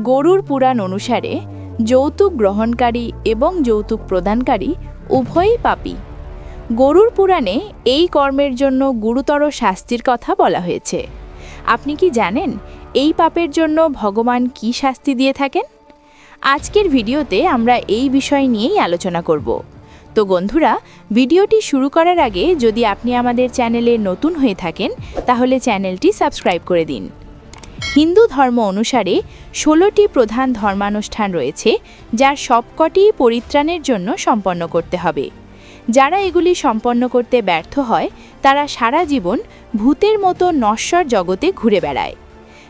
গরুর পুরাণ অনুসারে যৌতুক গ্রহণকারী এবং যৌতুক প্রদানকারী উভয়ই পাপী। গরুর পুরাণে এই কর্মের জন্য গুরুতর শাস্তির কথা বলা হয়েছে। আপনি কি জানেন এই পাপের জন্য ভগবান কি শাস্তি দিয়ে থাকেন? আজকের ভিডিওতে আমরা এই বিষয় নিয়েই আলোচনা করব। তো বন্ধুরা, ভিডিওটি শুরু করার আগে যদি আপনি আমাদের চ্যানেলে নতুন হয়ে থাকেন তাহলে চ্যানেলটি সাবস্ক্রাইব করে দিন। হিন্দু ধর্ম অনুসারে 16টি প্রধান ধর্মানুষ্ঠান রয়েছে, যার সবকটি পরিত্রাণের জন্য সম্পন্ন করতে হবে। যারা এগুলি সম্পন্ন করতে ব্যর্থ হয় তারা সারা জীবন ভূতের মতো নশ্বর জগতে ঘুরে বেড়ায়।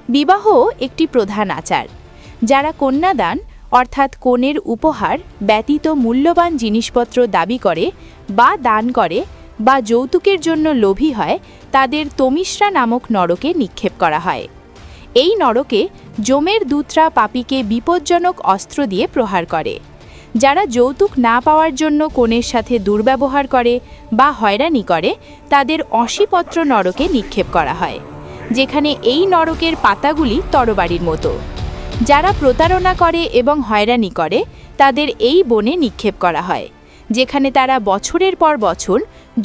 বিবাহ একটি প্রধান আচার। যারা কন্যাদান অর্থাৎ কনের উপহার ব্যতীত মূল্যবান জিনিসপত্র দাবি করে বা দান করে বা যৌতুকের জন্য লোভী হয়, তাদের তমিশ্রা নামক নরকে নিক্ষেপ করা হয়। এই নরকে যমের দূতরা পাপীকে বিপজ্জনক অস্ত্র দিয়ে প্রহার করে। যারা যৌতুক না পাওয়ার জন্য কনের সাথে দুর্ব্যবহার করে বা হয়রানি করে, তাদের অশীপত্র নরকে নিক্ষেপ করা হয়, যেখানে এই নরকের পাতাগুলি তরবারির মতো। যারা প্রতারণা করে এবং হয়রানি করে, তাদের এই বনে নিক্ষেপ করা হয়, যেখানে তারা বছরের পর বছর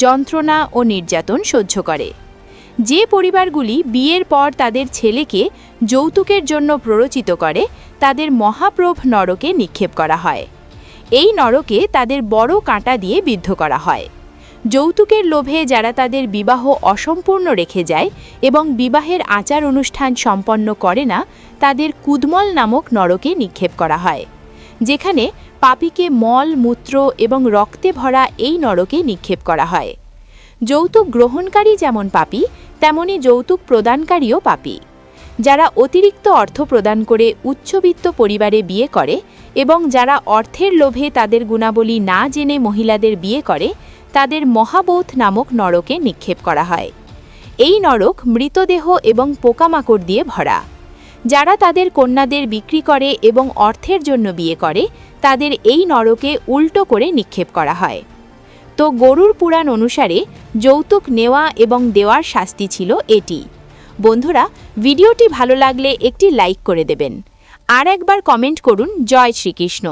যন্ত্রণা ও নির্যাতন সহ্য করে। যে পরিবারগুলি বিয়ের পর তাদের ছেলেকে যৌতুকের জন্য প্ররোচিত করে, তাদের মহাপ্রভ নরকে নিক্ষেপ করা হয়। এই নরকে তাদের বড় কাঁটা দিয়ে বিদ্ধ করা হয়। যৌতুকের লোভে যারা তাদের বিবাহ অসম্পূর্ণ রেখে যায় এবং বিবাহের আচার অনুষ্ঠান সম্পন্ন করে না, তাদের কুদমল নামক নরকে নিক্ষেপ করা হয়, যেখানে পাপীকে মল মূত্র এবং রক্তে ভরা এই নরকে নিক্ষেপ করা হয়। যৌতুক গ্রহণকারী যেমন পাপী, তেমনি যৌতুক প্রদানকারীও পাপী। যারা অতিরিক্ত অর্থ প্রদান করে উচ্চবিত্ত পরিবারে বিয়ে করে এবং যারা অর্থের লোভে তাদের গুণাবলী না জেনে মহিলাদের বিয়ে করে, তাদের মহাবোধ নামক নরকে নিক্ষেপ করা হয়। এই নরক মৃতদেহ এবং পোকামাকড় দিয়ে ভরা। যারা তাদের কন্যাদের বিক্রি করে এবং অর্থের জন্য বিয়ে করে, তাদের এই নরকে উল্টো করে নিক্ষেপ করা হয়। তো গরুর পুরাণ অনুসারে যৌতুক নেওয়া এবং দেওয়ার শাস্তি ছিল এটি। বন্ধুরা, ভিডিওটি ভালো লাগলে একটি লাইক করে দেবেন, আর একবার কমেন্ট করুন জয় শ্রীকৃষ্ণ।